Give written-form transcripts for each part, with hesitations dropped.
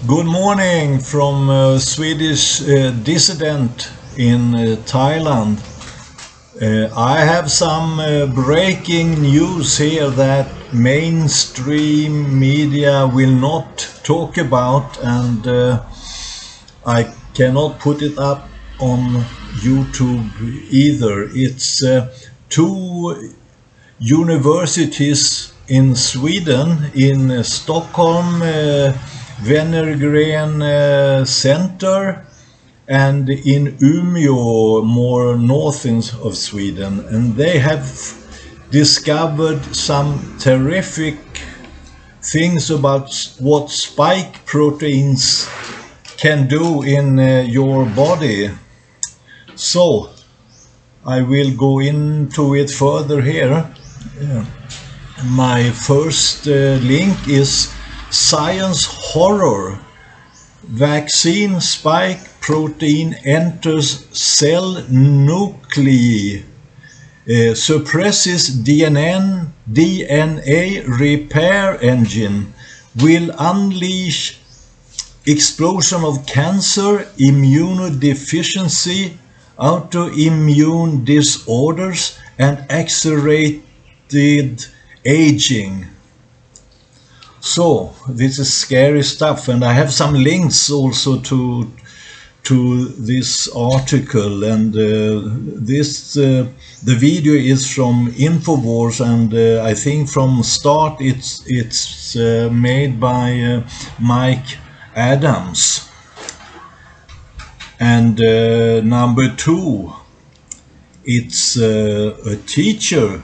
Good morning from Swedish dissident in Thailand. I have some breaking news here that mainstream media will not talk about, and I cannot put it up on YouTube either. It's two universities in Sweden, in Stockholm, Wenner-Gren Center, and in Umeå, more north of Sweden, and they have discovered some terrific things about what spike proteins can do in your body. So I will go into it further here. My first link is Science Horror. Vaccine spike protein enters cell nuclei, suppresses DNA repair engine, will unleash explosion of cancer, immunodeficiency, autoimmune disorders, and accelerated aging. So this is scary stuff, and I have some links also to this article, and the video is from Infowars, and I think from start it's made by Mike Adams. And number two, it's a teacher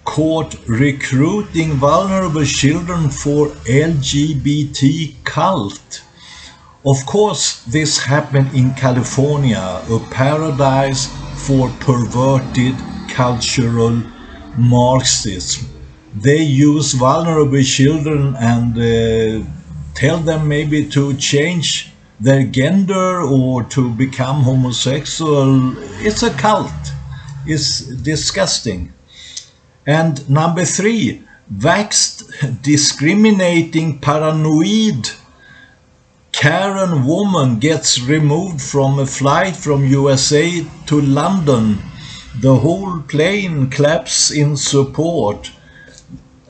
caught recruiting vulnerable children for LGBT cult. Of course, this happened in California, a paradise for perverted cultural Marxism. They use vulnerable children and tell them maybe to change their gender or to become homosexual. It's a cult. It's disgusting. And number three, vaxxed, discriminating, paranoid Karen woman gets removed from a flight from USA to London. The whole plane claps in support.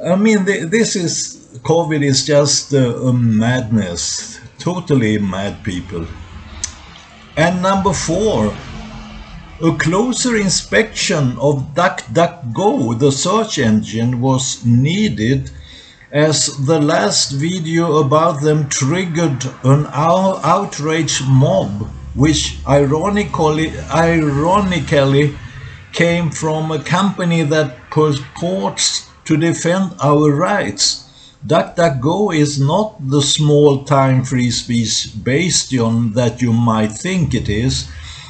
I mean, COVID is just a madness. Totally mad people. And number four, a closer inspection of DuckDuckGo, the search engine, was needed, as the last video about them triggered an outraged mob, which ironically came from a company that purports to defend our rights. DuckDuckGo is not the small-time free speech bastion that you might think it is.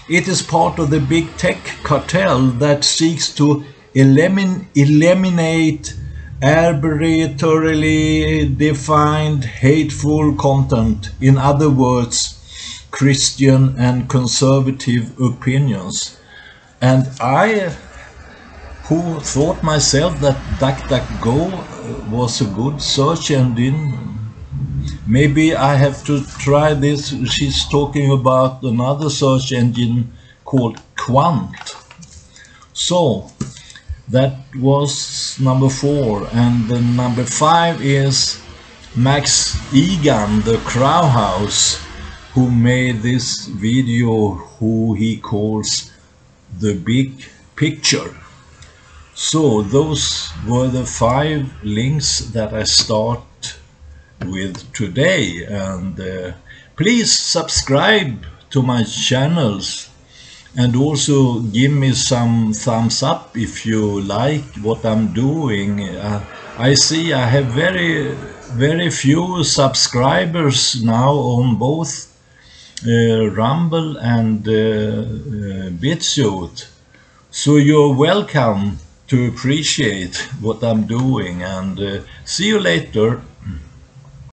It is part of the big tech cartel that seeks to eliminate arbitrarily defined hateful content. In other words, Christian and conservative opinions. And I, who thought myself that DuckDuckGo was a good search engine, maybe I have to try this. She's talking about another search engine called Qwant. So that was number four. And the number five is Max Igan, the Crow House, who made this video, who he calls The Big Picture. So those were the five links that I start with today, and please subscribe to my channels and also give me some thumbs up if you like what I'm doing. I see I have very few subscribers now on both Rumble and BitChute, so you're welcome to appreciate what I'm doing, and see you later.